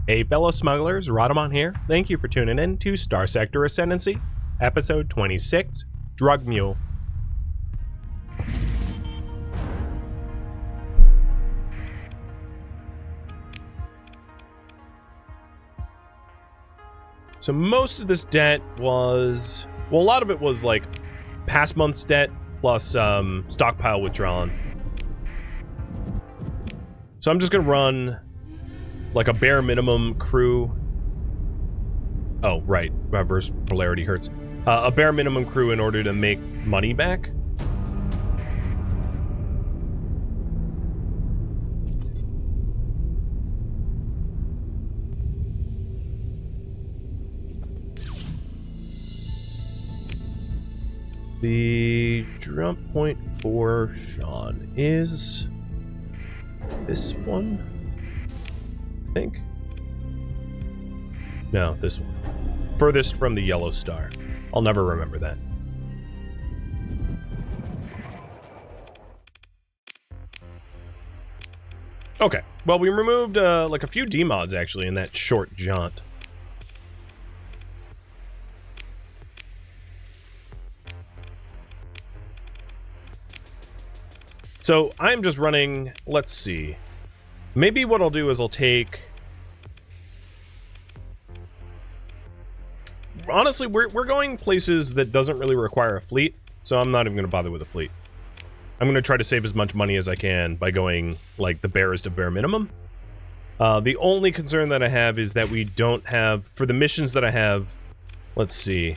Hey fellow smugglers, Rhadamant here. Thank you for tuning in to Starsector Ascendancy, episode 26, Drug Mule. So most of this debt was, well, a lot of it was like past month's debt plus stockpile withdrawal. So I'm just gonna run like a bare minimum crew. Oh, right, reverse polarity hurts. A bare minimum crew in order to make money back. The jump point for Sean is this one, I think. No, this one. Furthest from the yellow star. I'll never remember that. Okay, well, we removed like a few demods actually in that short jaunt. So I'm just running, let's see. Maybe what I'll do is I'll take... Honestly, we're going places that doesn't really require a fleet, so I'm not even going to bother with a fleet. I'm going to try to save as much money as I can by going, like, the barest of bare minimum. The only concern that I have is that we don't have... For the missions that I have, let's see.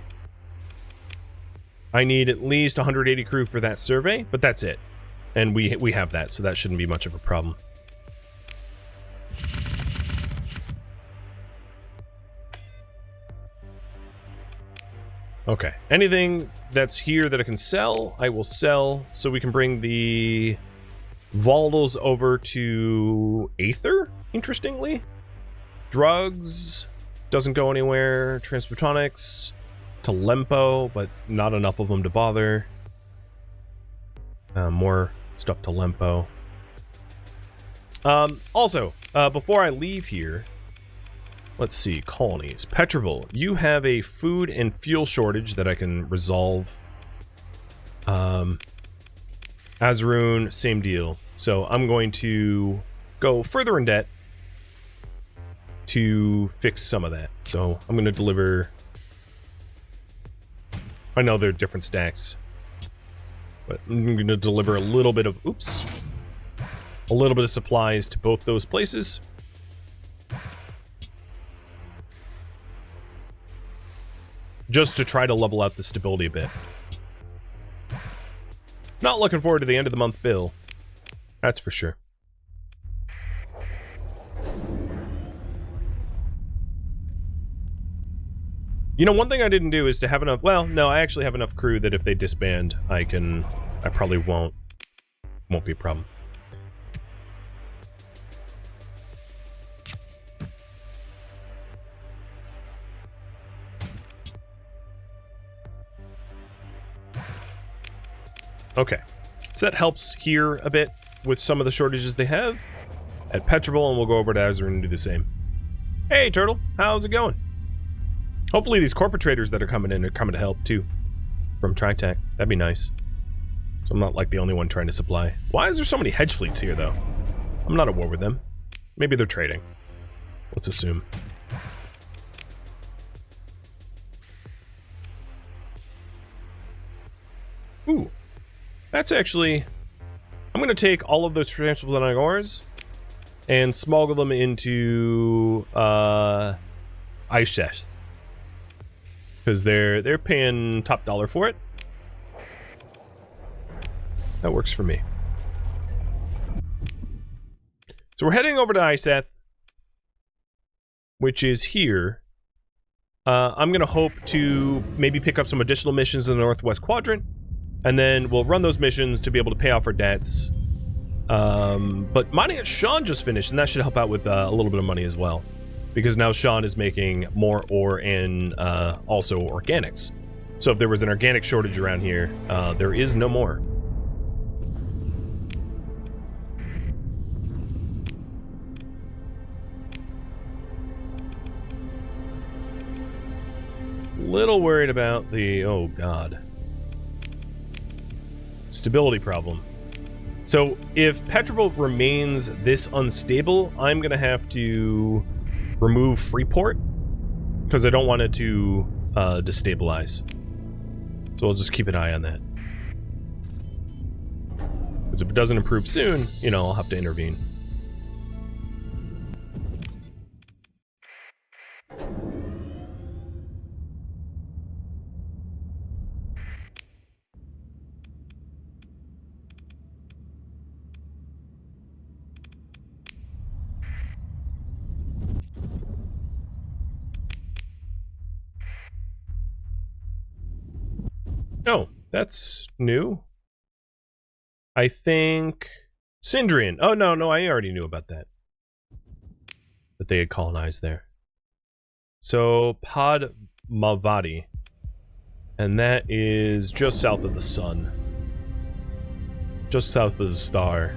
I need at least 180 crew for that survey, but that's it. And we have that, so that shouldn't be much of a problem. Okay, anything that's here that I can sell, I will sell, so we can bring the volatils over to Aether, interestingly. Drugs, doesn't go anywhere. Transphotonics, to Lempo, but not enough of them to bother. More stuff to Lempo. Also, before I leave here, let's see, colonies. Petrable, you have a food and fuel shortage that I can resolve. Azarun, same deal. So I'm going to go further in debt to fix some of that. So I'm going to deliver... I know they're different stacks, but I'm going to deliver a little bit of... Oops. A little bit of supplies to both those places. Just to try to level out the stability a bit. Not looking forward to the end of the month bill. That's for sure. You know, one thing I didn't do is to have enough... Well, no, I actually have enough crew that if they disband, I probably won't be a problem. Okay, so that helps here a bit with some of the shortages they have at Petrable, and we'll go over to Azure and do the same. Hey, Turtle, how's it going? Hopefully these corporate traders that are coming in are coming to help, too. From TriTech. That'd be nice. So I'm not, like, the only one trying to supply. Why is there so many hedge fleets here, though? I'm not at war with them. Maybe they're trading. Let's assume. Ooh. That's actually... I'm going to take all of those transphotonic ores and smuggle them into Iset. Because they're paying top dollar for it. That works for me. So we're heading over to Iseth, which is here. I'm going to hope to maybe pick up some additional missions in the Northwest Quadrant, and then we'll run those missions to be able to pay off our debts. But mining at Sean just finished, and that should help out with a little bit of money as well. Because now Sean is making more ore and also organics. So if there was an organic shortage around here, there is no more. little worried about the, oh god, stability problem. So if Petrobult remains this unstable, I'm going to have to remove Freeport because I don't want it to destabilize. So I'll just keep an eye on that. Because if it doesn't improve soon, you know, I'll have to intervene. Oh, that's new. I think Sindrian. Oh, no, I already knew about that. That they had colonized there. So, Padmavati. And that is just south of the sun. Just south of the star.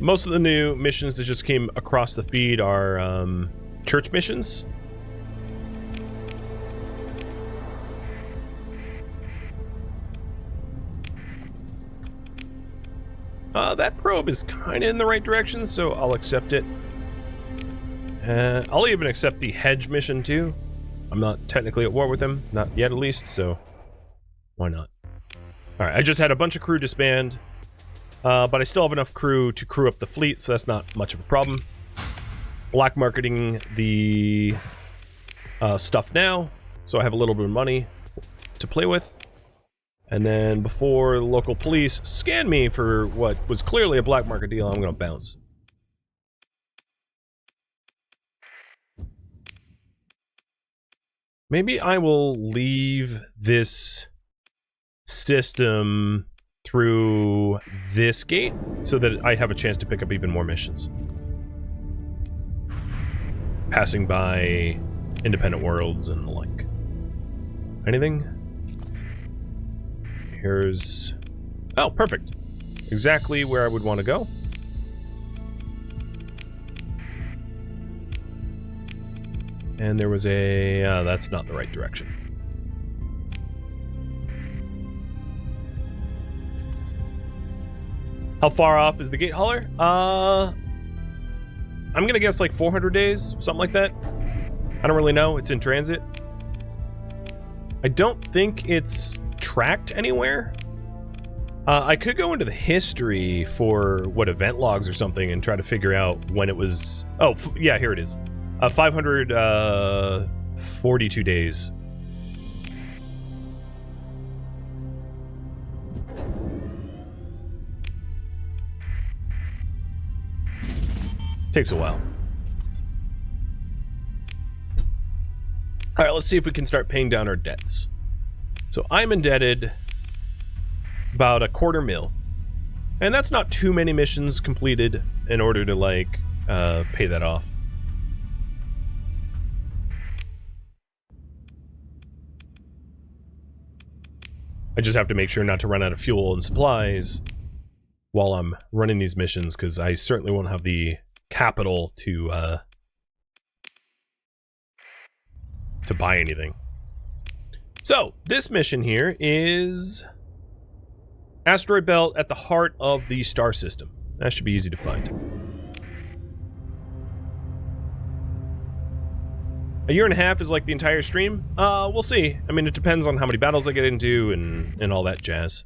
Most of the new missions that just came across the feed are church missions. That probe is kind of in the right direction, so I'll accept it. I'll even accept the hedge mission, too. I'm not technically at war with him. Not yet, at least, so why not? Alright, I just had a bunch of crew disband, but I still have enough crew to crew up the fleet, so that's not much of a problem. Black marketing the stuff now, so I have a little bit of money to play with. And then before the local police scan me for what was clearly a black market deal, I'm going to bounce. Maybe I will leave this system through this gate so that I have a chance to pick up even more missions. Passing by independent worlds and the like. Anything? Here's... Oh, perfect. Exactly where I would want to go. And there was a... that's not the right direction. How far off is the gate hauler? I'm gonna guess like 400 days, something like that. I don't really know. It's in transit. I don't think it's tracked anywhere. I could go into the history for what event logs or something and try to figure out when it was. Oh, yeah, here it is. 542 days. Takes a while. All right, let's see if we can start paying down our debts. So I'm indebted about $250,000. And that's not too many missions completed in order to, like, pay that off. I just have to make sure not to run out of fuel and supplies while I'm running these missions, because I certainly won't have the capital to buy anything. So, this mission here is asteroid belt at the heart of the star system. That should be easy to find. A year and a half is like the entire stream? We'll see. I mean, it depends on how many battles I get into and all that jazz.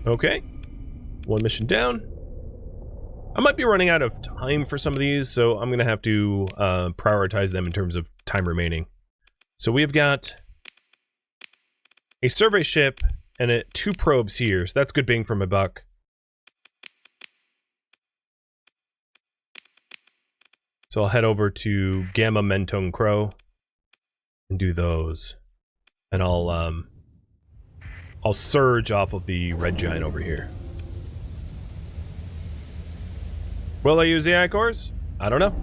Okay. One mission down. I might be running out of time for some of these, so I'm going to have to prioritize them in terms of time remaining. So we've got a survey ship and 2 probes here, so that's good bang for my buck. So I'll head over to Gamma Mentone Crow and do those. And I'll surge off of the red giant over here. Will I use the AI cores? I don't know.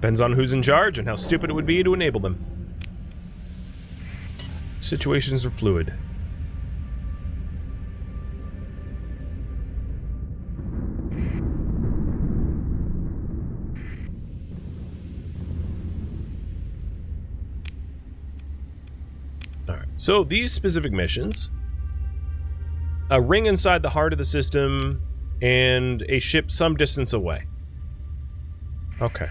Depends on who's in charge and how stupid it would be to enable them. Situations are fluid. Alright, so these specific missions: a ring inside the heart of the system, and a ship some distance away. Okay.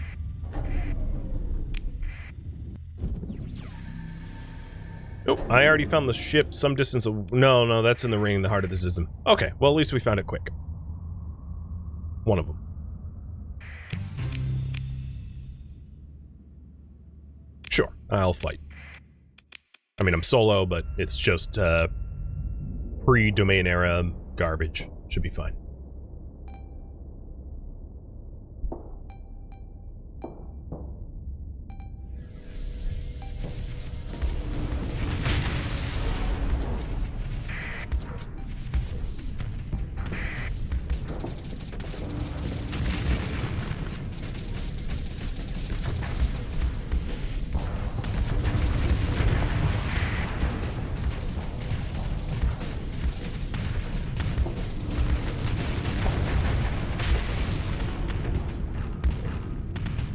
Oh, I already found the ship some distance away. No, that's in the ring in the heart of the system. Okay, well, at least we found it quick. One of them. Sure, I'll fight. I mean, I'm solo, but it's just pre-domain era garbage. Should be fine.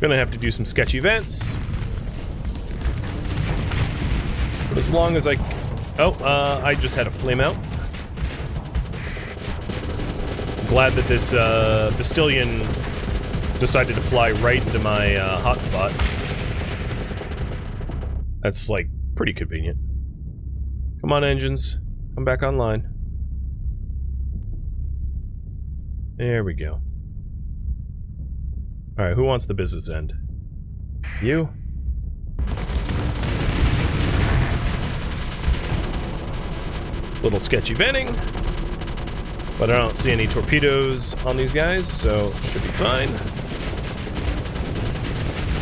Gonna have to do some sketchy events. But as long as I... Oh, I just had a flame out. Glad that this Bastillion decided to fly right into my hotspot. That's, like, pretty convenient. Come on, engines. Come back online. There we go. Alright, who wants the business end? You? Little sketchy venting. But I don't see any torpedoes on these guys, so should be fine.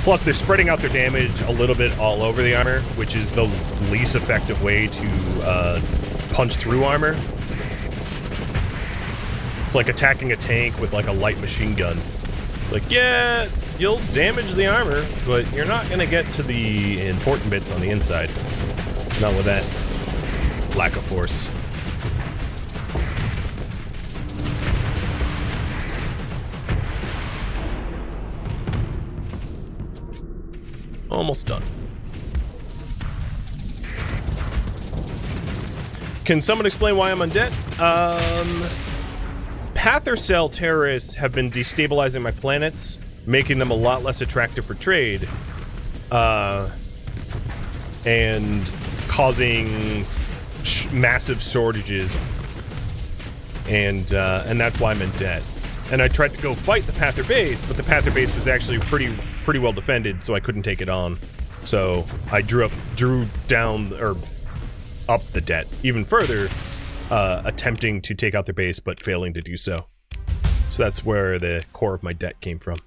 Plus, they're spreading out their damage a little bit all over the armor, which is the least effective way to punch through armor. It's like attacking a tank with like a light machine gun. Like, yeah, you'll damage the armor, but you're not going to get to the important bits on the inside. Not with that lack of force. Almost done. Can someone explain why I'm undead? Pather Cell terrorists have been destabilizing my planets, making them a lot less attractive for trade, and causing massive shortages, and that's why I'm in debt. And I tried to go fight the Pather base, but the Pather base was actually pretty well defended, so I couldn't take it on. So I drew down or up the debt even further. Attempting to take out their base, but failing to do so. So that's where the core of my debt came from.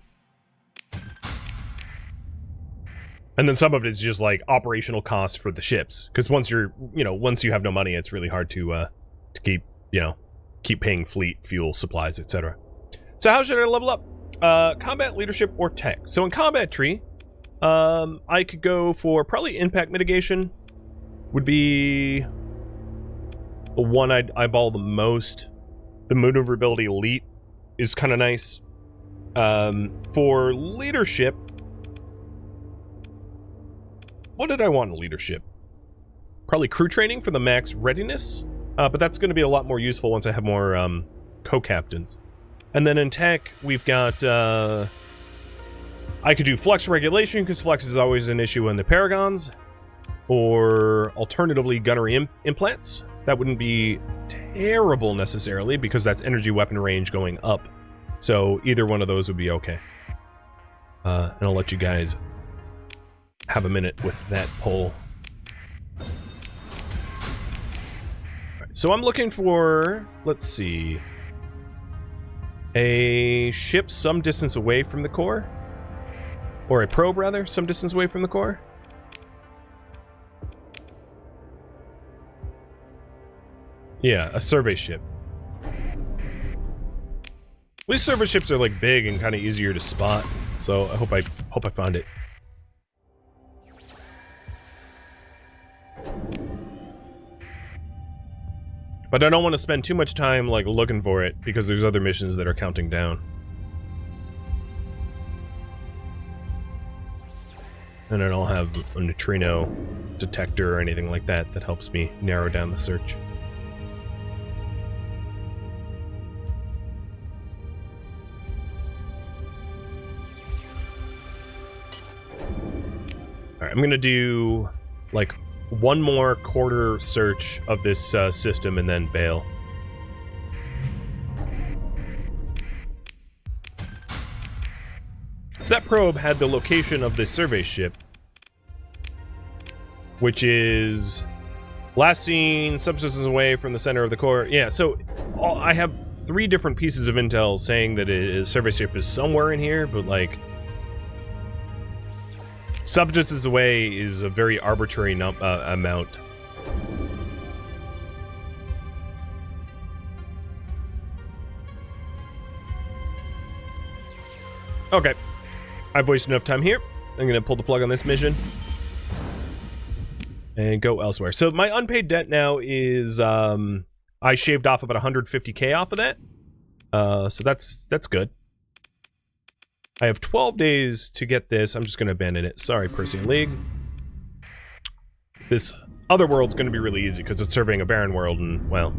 And then some of it is just like operational costs for the ships, because once you're, once you have no money, it's really hard to keep, keep paying fleet, fuel, supplies, etc. So how should I level up? Combat, leadership, or tech. So in combat tree, I could go for probably impact mitigation. Would be the one I'd eyeball the most. The maneuverability elite is kind of nice. For leadership, what did I want in leadership? Probably crew training for the max readiness, but that's going to be a lot more useful once I have more co-captains. And then in tech, we've got I could do flux regulation, because flux is always an issue in the Paragons, or alternatively gunnery implants. That wouldn't be terrible necessarily, because that's energy weapon range going up. So either one of those would be okay. And I'll let you guys have a minute with that poll. Right, so I'm looking for, let's see, a ship some distance away from the core. Or a probe, rather, some distance away from the core. Yeah, a survey ship. At least survey ships are like big and kind of easier to spot, So I hope I find it. But I don't want to spend too much time like looking for it because there's other missions that are counting down. And I don't have a neutrino detector or anything like that that helps me narrow down the search. Alright, I'm gonna do like one more quarter search of this system and then bail. So that probe had the location of the survey ship, which is last seen subsystems away from the center of the core. Yeah, so I have 3 different pieces of intel saying that a survey ship is somewhere in here, but like subdistances away is a very arbitrary amount. Okay. I've wasted enough time here. I'm going to pull the plug on this mission. And go elsewhere. So my unpaid debt now is, I shaved off about 150k off of that. So that's good. I have 12 days to get this. I'm just going to abandon it. Sorry, Persean League. This other world's going to be really easy because it's surveying a barren world and, well,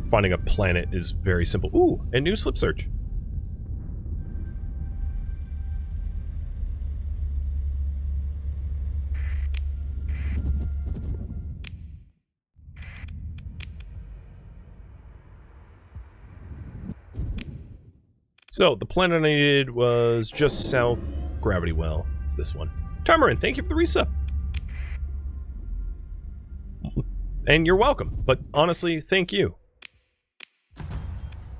finding a planet is very simple. Ooh, a new slip search. So, the planet I needed was just south Gravity Well. It's this one. Tamarin, thank you for the resub. And you're welcome, but honestly, thank you.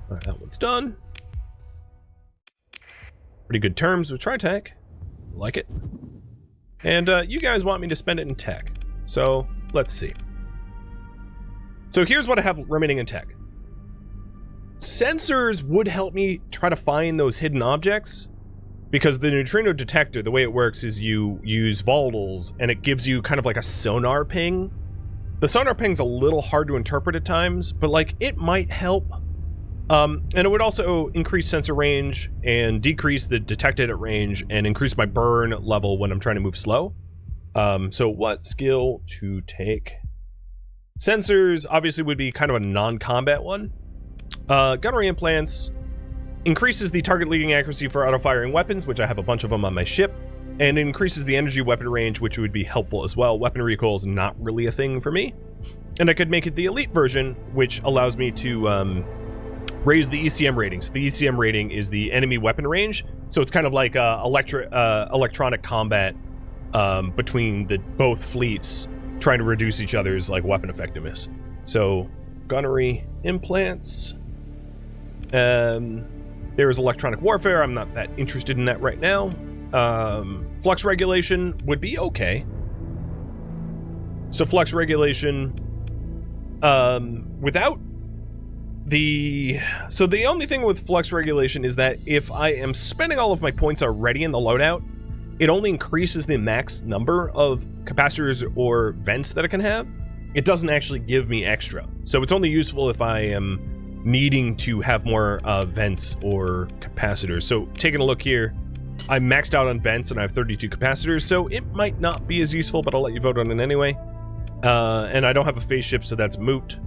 Alright, that one's done. Pretty good terms with Tritech. Like it. And you guys want me to spend it in tech. So, let's see. So here's what I have remaining in tech. Sensors would help me try to find those hidden objects, because the neutrino detector, the way it works is you use volatiles and it gives you kind of like a sonar ping. The sonar ping's a little hard to interpret at times, but like it might help. And it would also increase sensor range and decrease the detected at range and increase my burn level when I'm trying to move slow. So what skill to take? Sensors obviously would be kind of a non-combat one. Gunnery implants increases the target leading accuracy for auto-firing weapons, which I have a bunch of them on my ship, and increases the energy weapon range, which would be helpful as well. Weapon recoil is not really a thing for me. And I could make it the elite version, which allows me to raise the ECM rating. So the ECM rating is the enemy weapon range, so it's kind of like electronic combat between both fleets, trying to reduce each other's like weapon effectiveness. So gunnery implants. There is electronic warfare. I'm not that interested in that right now. Flux regulation would be okay. So flux regulation, without the... So the only thing with flux regulation is that if I am spending all of my points already in the loadout, it only increases the max number of capacitors or vents that it can have. It doesn't actually give me extra. So it's only useful if I am needing to have more vents or capacitors. So taking a look here, I'm maxed out on vents and I have 32 capacitors, so it might not be as useful, but I'll let you vote on it anyway. And I don't have a phase ship, so that's moot.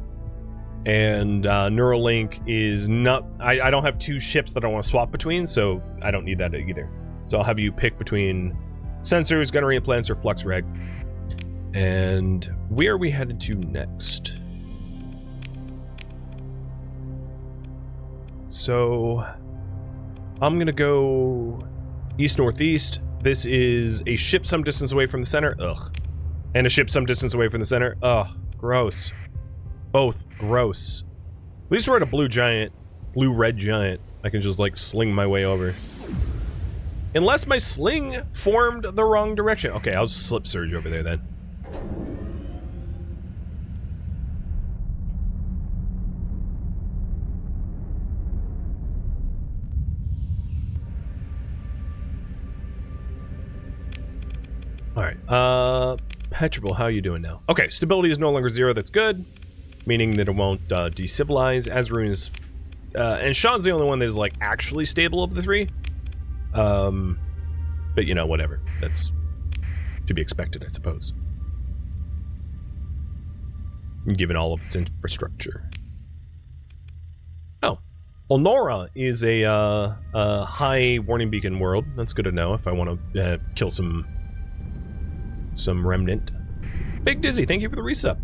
And Neuralink is not... I don't have 2 ships that I want to swap between, so I don't need that either. So I'll have you pick between sensors, gunnery implants, or flux reg. And where are we headed to next? So I'm gonna go east-northeast. This is a ship some distance away from the center. Ugh. And a ship some distance away from the center. Ugh. Gross. Both gross. At least we're at a blue giant. Blue-red giant. I can just like sling my way over. Unless my sling formed the wrong direction. Okay, I'll slip surge over there then. Alright, Petrable, how are you doing now? Okay, stability is no longer 0, that's good. Meaning that it won't decivilize. Azrune is... and Sean's the only one that is, like, actually stable of the 3. But, you know, whatever. That's to be expected, I suppose. Given all of its infrastructure. Oh. Elnora is a high warning beacon world. That's good to know if I want to kill some remnant. Big Dizzy, thank you for the resub.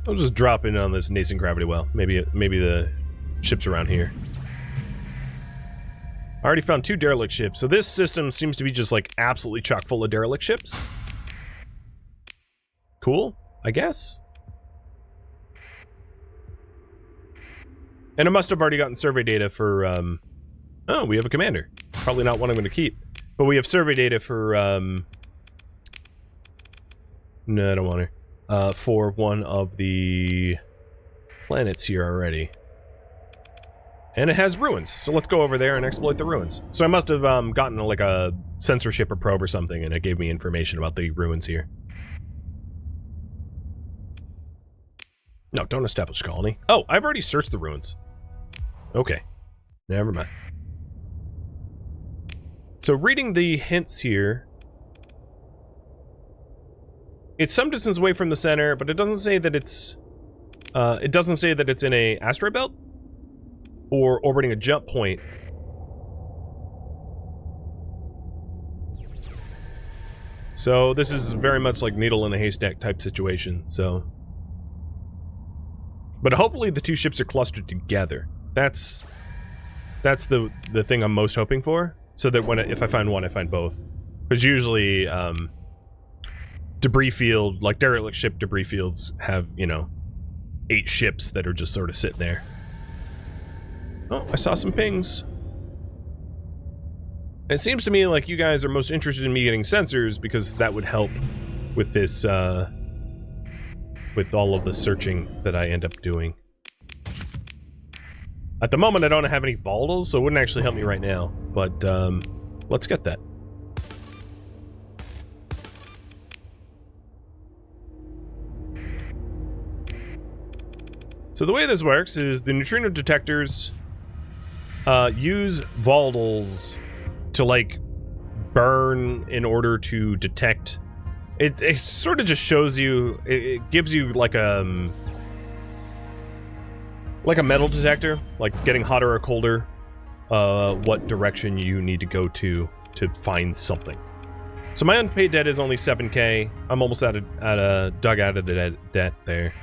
I'll just drop in on this nascent gravity well. Maybe the ship's around here. I already found 2 derelict ships, so this system seems to be just like absolutely chock full of derelict ships. Cool, I guess. And I must have already gotten survey data for, oh, we have a commander. Probably not one I'm going to keep. But we have survey data for, no, I don't want her. For one of the planets here already. And it has ruins, so let's go over there and exploit the ruins. So I must have gotten like a censorship or probe or something, and it gave me information about the ruins here. No, don't establish a colony. Oh, I've already searched the ruins. Okay, never mind. So reading the hints here, it's some distance away from the center, but it doesn't say that it's in a asteroid belt or orbiting a jump point. So this is very much like needle in a haystack type situation, so. But hopefully the 2 ships are clustered together. That's the thing I'm most hoping for, so that if I find one, I find both. Because usually, debris field, like derelict ship debris fields, have, you know, 8 ships that are just sort of sitting there. Oh, I saw some pings. It seems to me like you guys are most interested in me getting sensors because that would help with this, with all of the searching that I end up doing. At the moment, I don't have any volatiles, so it wouldn't actually help me right now, but, let's get that. So the way this works is the neutrino detectors use volatiles to, like, burn in order to detect. It sort of just shows you, it gives you like a metal detector, like getting hotter or colder, what direction you need to go to find something. So my unpaid debt is only 7k. I'm almost dug out of the debt there.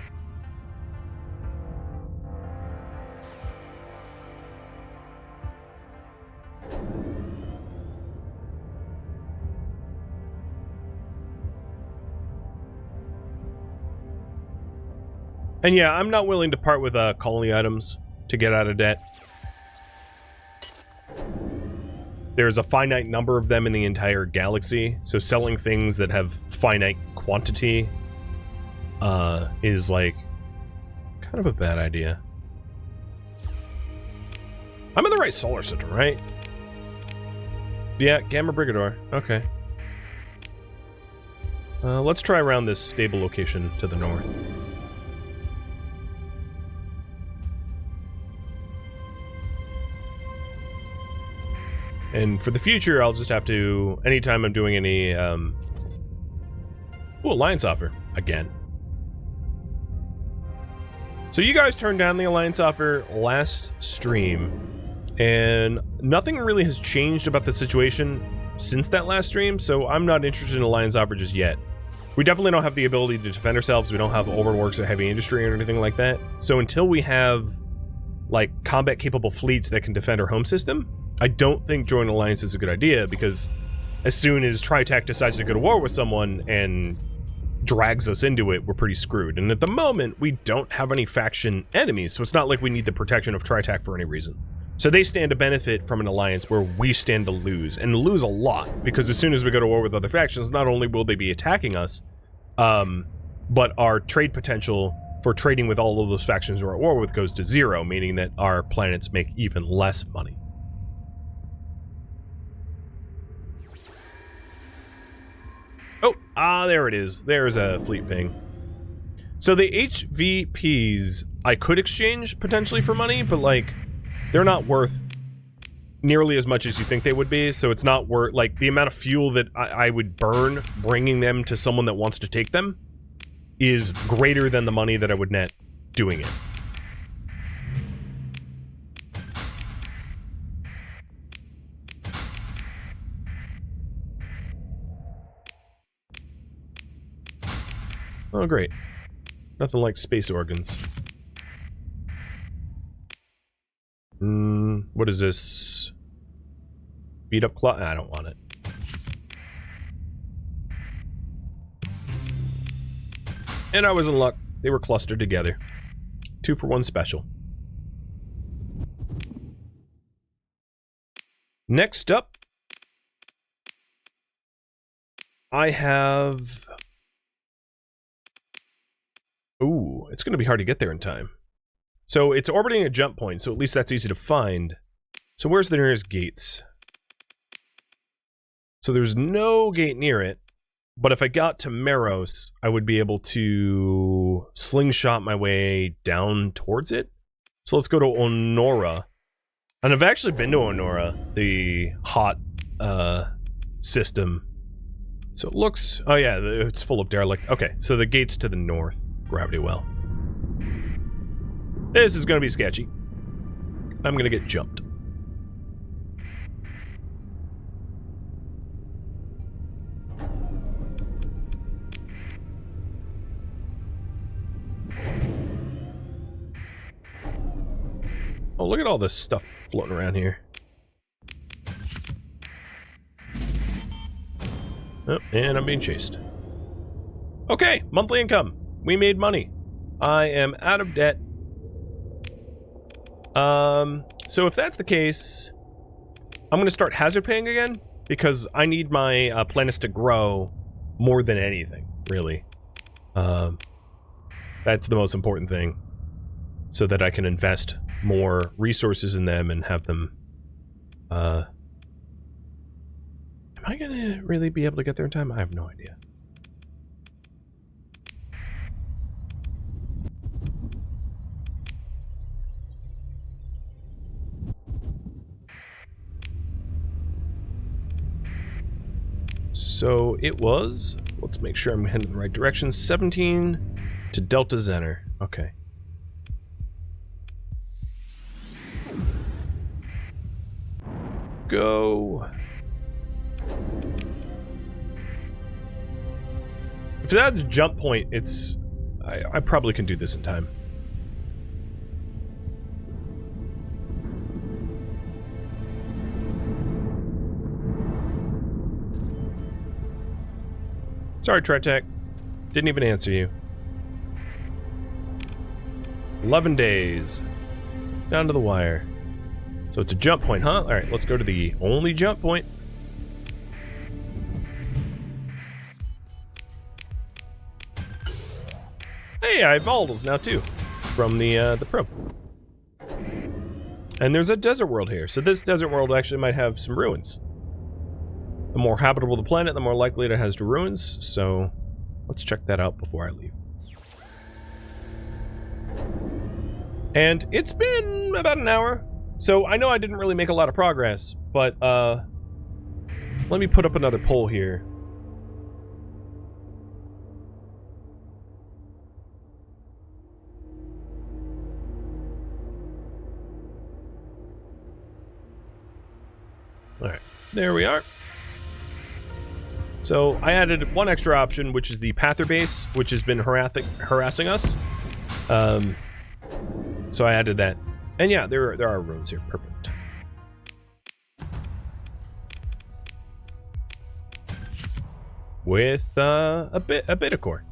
And yeah, I'm not willing to part with colony items to get out of debt. There's a finite number of them in the entire galaxy, so selling things that have finite quantity is like kind of a bad idea. I'm in the right solar system, right? Yeah, Gamma Brigador. Okay. Let's try around this stable location to the north. And for the future, I'll just have to, anytime I'm doing any, ooh, Alliance offer, again. So you guys turned down the Alliance offer last stream, and nothing really has changed about the situation since that last stream, so I'm not interested in Alliance offer just yet. We definitely don't have the ability to defend ourselves, we don't have overworks or heavy industry or anything like that, so until we have, like, combat-capable fleets that can defend our home system, I don't think joining Alliance is a good idea, because as soon as Tritac decides to go to war with someone and drags us into it, we're pretty screwed. And at the moment, we don't have any faction enemies, so it's not like we need the protection of Tritac for any reason. So they stand to benefit from an alliance where we stand to lose, and lose a lot, because as soon as we go to war with other factions, not only will they be attacking us, but our trade potential for trading with all of those factions we're at war with goes to 0, meaning that our planets make even less money. Ah, there it is. There's a fleet ping. So the HVPs I could exchange potentially for money, but like they're not worth nearly as much as you think they would be. So it's not worth like the amount of fuel that I would burn bringing them to someone that wants to take them is greater than the money that I would net doing it. Oh, great. Nothing like space organs. What is this? Beat up claw? I don't want it. And I was in luck. They were clustered together. 2 for 1 special. Next up, I have... Ooh, it's going to be hard to get there in time. So it's orbiting a jump point, so at least that's easy to find. So where's the nearest gates? So there's no gate near it, but if I got to Meros, I would be able to slingshot my way down towards it. So let's go to Onora. And I've actually been to Onora, the hot system. So it looks... Oh yeah, it's full of derelict. Okay, so the gate's to the north. Gravity well. This is gonna be sketchy. I'm gonna get jumped. Oh, look at all this stuff floating around here. Oh, and I'm being chased. Okay, monthly income. We made money. I am out of debt. So if that's the case, I'm gonna start hazard paying again, because I need my planets to grow more than anything, really. That's the most important thing, so that I can invest more resources in them and have them, am I gonna really be able to get there in time? I have no idea. So it was, let's make sure I'm heading in the right direction, 17 to Delta Zener. Okay. Go. If that's a jump point, it's... I probably can do this in time. Sorry, Tritech. Didn't even answer you. 11 days. Down to the wire. So it's a jump point, huh? Alright, let's go to the only jump point. Hey, I have Aldals now too. From the probe. And there's a desert world here. So this desert world actually might have some ruins. The more habitable the planet, the more likely it has to ruins, so let's check that out before I leave. And it's been about an hour, so I know I didn't really make a lot of progress, but let me put up another poll here. Alright, there we are. So I added one extra option, which is the Pather base, which has been harassing us. So I added that. And yeah, there are ruins here. Perfect. With a bit of core.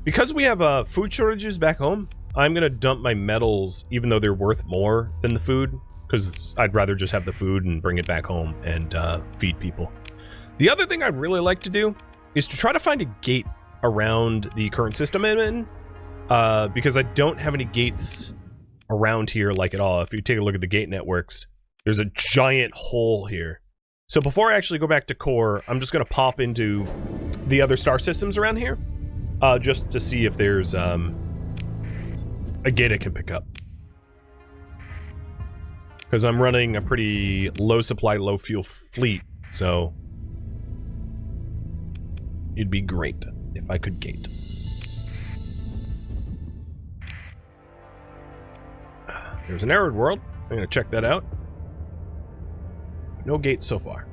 Because we have food shortages back home, I'm gonna dump my metals, even though they're worth more than the food. Because I'd rather just have the food and bring it back home and feed people. The other thing I'd really like to do is to try to find a gate around the current system I'm in. Because I don't have any gates around here like at all. If you take a look at the gate networks, there's a giant hole here. So before I actually go back to core, I'm just going to pop into the other star systems around here, just to see if there's a gate I can pick up. Because I'm running a pretty low supply, low fuel fleet, so it'd be great if I could gate. There's an arid world. I'm going to check that out. No gates so far.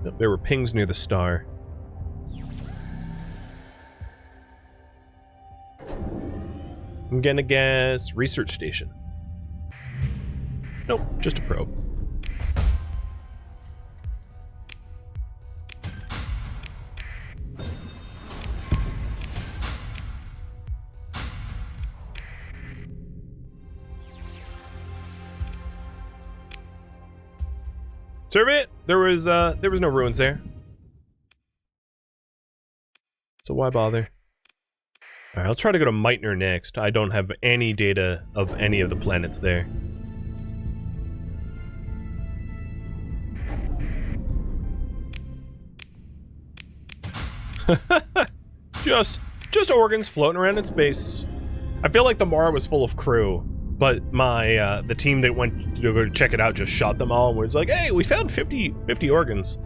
Nope, there were pings near the star. I'm gonna guess research station. Nope, just a probe. Survey it. There was no ruins there. So why bother? Alright, I'll try to go to Meitner next. I don't have any data of any of the planets there. just organs floating around its base. I feel like the Mara was full of crew, but my the team that went to go check it out just shot them all and was like, hey, we found 50 organs.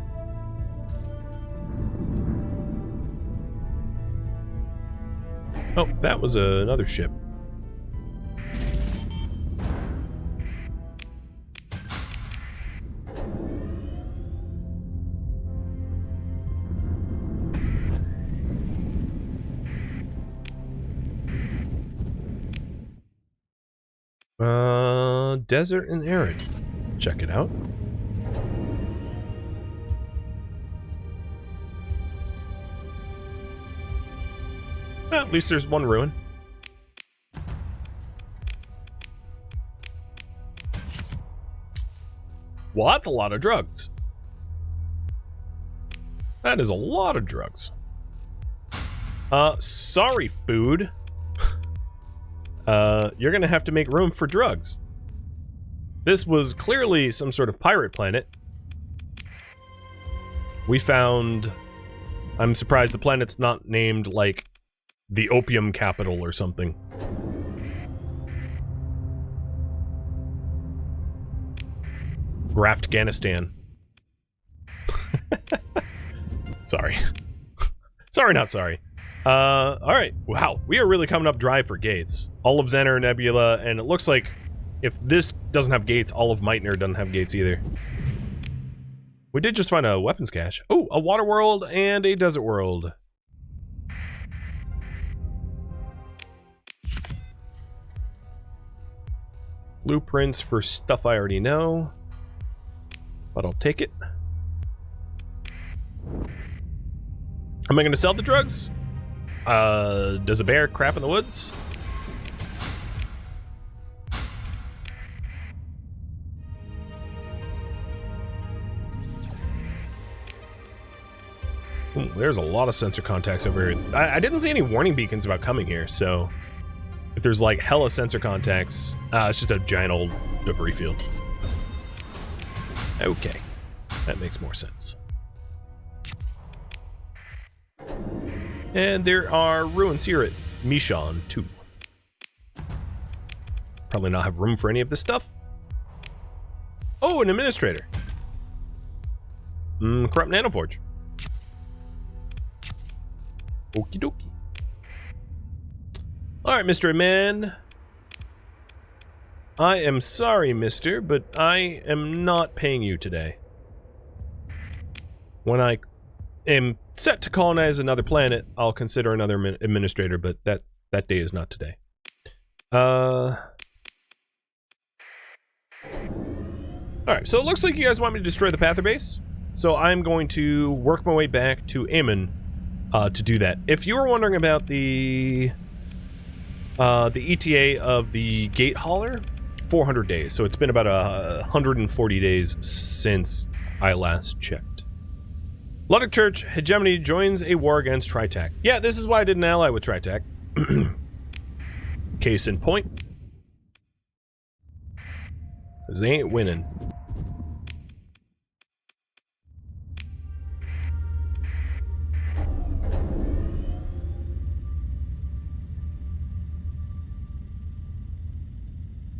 Oh, that was another ship. Desert and arid. Check it out. Well, at least there's one ruin. Well, that's a lot of drugs. That is a lot of drugs. Sorry, food. You're gonna have to make room for drugs. This was clearly some sort of pirate planet. We found... I'm surprised the planet's not named, like, the opium capital or something. Graftganistan. Sorry. Sorry, not sorry. Alright. Wow, we are really coming up dry for gates. All of Zener Nebula, and it looks like if this doesn't have gates, all of Meitner doesn't have gates either. We did just find a weapons cache. Oh, a water world and a desert world. Blueprints for stuff I already know, but I'll take it. Am I going to sell the drugs? Does a bear crap in the woods? Ooh, there's a lot of sensor contacts over here. I didn't see any warning beacons about coming here, so if there's like hella sensor contacts, it's just a giant old debris field. Okay, that makes more sense. And there are ruins here at Mishon, too. Probably not have room for any of this stuff. Oh, an administrator. Corrupt Nanoforge. Okie dokie. Alright, Mr. Man. I am sorry, mister, but I am not paying you today. When I am set to colonize another planet, I'll consider another administrator, but that day is not today. Alright, so it looks like you guys want me to destroy the Pather base. So I'm going to work my way back to Aemon to do that. If you were wondering about the ETA of the Gate Hauler, 400 days. So it's been about 140 days since I last checked. Luddic Church Hegemony joins a war against Tritac. Yeah, this is why I didn't ally with Tritac. Case in point. Because they ain't winning.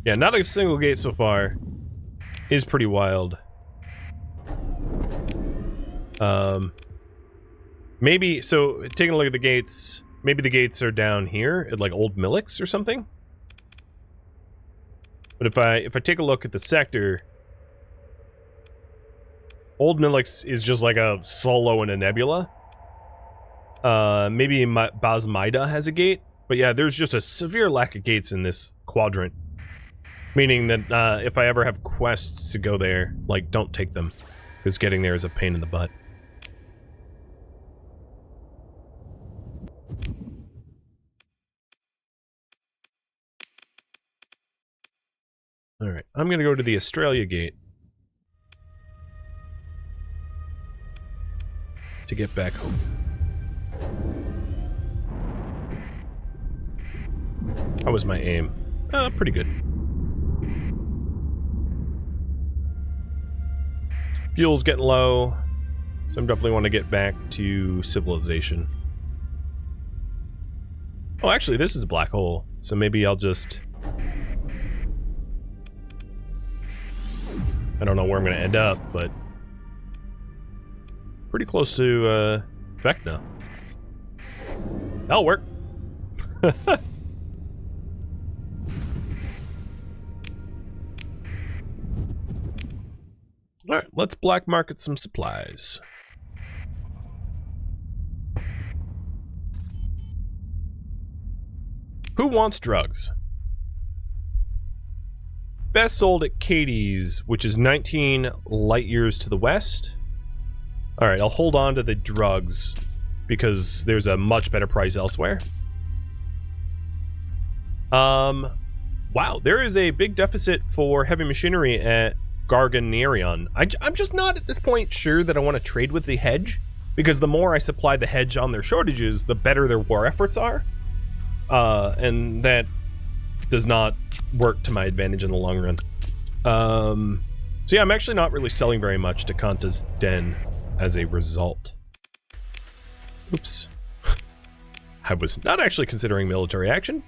Yeah, not a single gate so far. Is pretty wild. Maybe, so, taking a look at the gates, maybe the gates are down here at, like, Old Millix or something? But if I take a look at the sector, Old Millix is just like a solo in a nebula. Maybe Basmaida has a gate, but yeah, there's just a severe lack of gates in this quadrant. Meaning that if I ever have quests to go there, like, don't take them, because getting there is a pain in the butt. Alright, I'm gonna go to the Australia gate to get back home. How was my aim? Pretty good. Fuel's getting low, so I definitely want to get back to civilization. Oh, actually, this is a black hole, so maybe I'll just... I don't know where I'm going to end up, but... pretty close to, Vecna. That'll work. Alright, let's black market some supplies. Who wants drugs? Best sold at Katie's, which is 19 light years to the west. Alright, I'll hold on to the drugs because there's a much better price elsewhere. Wow, there is a big deficit for heavy machinery at Garganerion. I'm just not at this point sure that I want to trade with the hedge, because the more I supply the hedge on their shortages, the better their war efforts are. And that does not work to my advantage in the long run. So yeah, I'm actually not really selling very much to Kanta's Den as a result. Oops. I was not actually considering military action.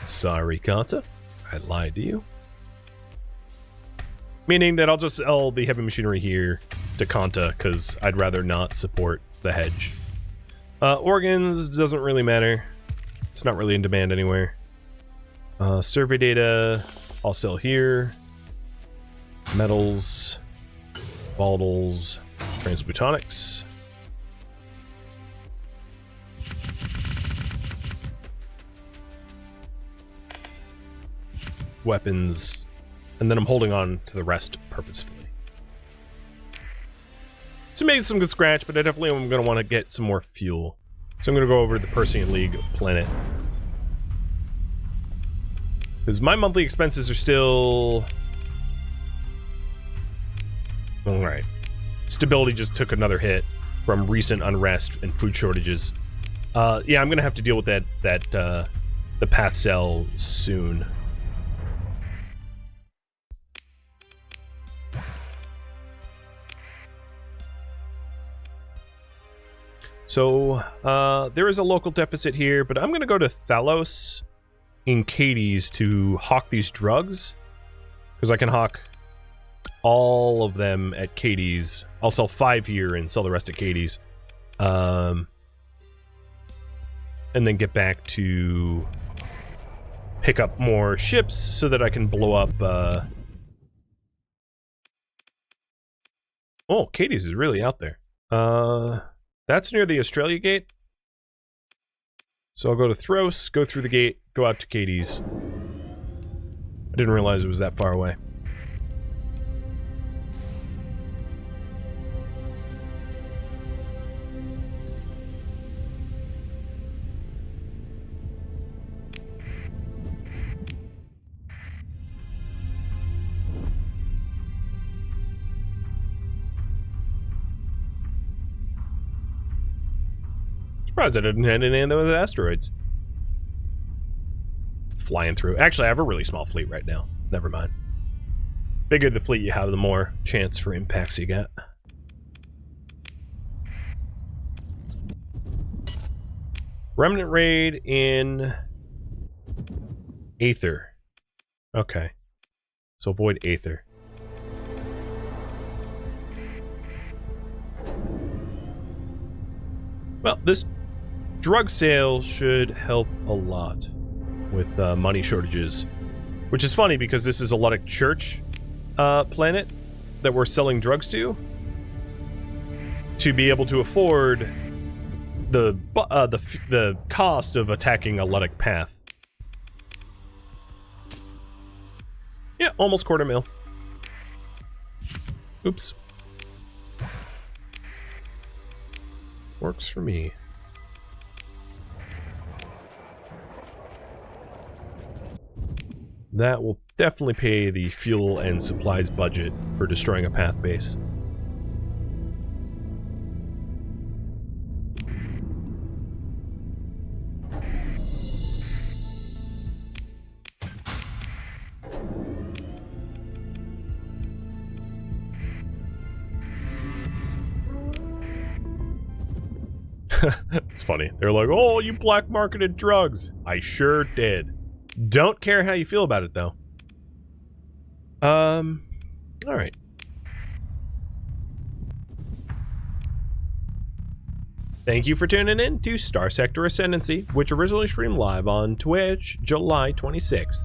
Sorry, Kanta. I lied to you. Meaning that I'll just sell the heavy machinery here to Kanta, because I'd rather not support the hedge. Organs doesn't really matter. It's not really in demand anywhere. Survey data, I'll sell here. Metals, volatiles, transmutonics. Weapons. And then I'm holding on to the rest purposefully. So made some good scratch, but I definitely am going to want to get some more fuel. So I'm going to go over to the Persean League planet. Because my monthly expenses are still... Alright. Stability just took another hit from recent unrest and food shortages. Yeah, I'm going to have to deal with the path cell soon. So, there is a local deficit here, but I'm going to go to Thalos in Katie's to hawk these drugs. Because I can hawk all of them at Katie's. I'll sell 5 here and sell the rest at Katie's. And then get back to pick up more ships so that I can blow up... Oh, Katie's is really out there. That's near the Australia gate. So I'll go to Thros, go through the gate, go out to Katie's. I didn't realize it was that far away. Surprised I didn't hit any of those asteroids. Flying through. Actually, I have a really small fleet right now. Never mind. Bigger the fleet you have, the more chance for impacts you get. Remnant raid in Aether. Okay. So avoid Aether. Well, this drug sale should help a lot with money shortages. Which is funny because this is a Ludic Church planet that we're selling drugs to be able to afford the cost of attacking a Ludic path. Yeah, almost $250,000. Oops. Works for me. That will definitely pay the fuel and supplies budget for destroying a path base. It's funny. They're like, oh, you black marketed drugs. I sure did. Don't care how you feel about it, though. Alright. Thank you for tuning in to Starsector Ascendancy, which originally streamed live on Twitch, July 26th.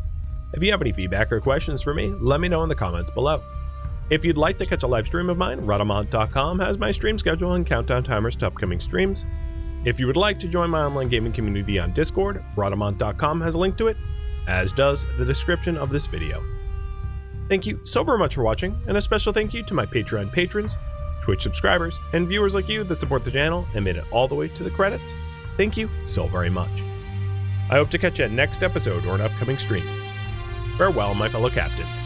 If you have any feedback or questions for me, let me know in the comments below. If you'd like to catch a live stream of mine, Rhadamant.com has my stream schedule and countdown timers to upcoming streams. If you would like to join my online gaming community on Discord, Rhadamant.com has a link to it, as does the description of this video. Thank you so very much for watching, and a special thank you to my Patreon patrons, Twitch subscribers, and viewers like you that support the channel and made it all the way to the credits. Thank you so very much. I hope to catch you at next episode or an upcoming stream. Farewell, my fellow captains.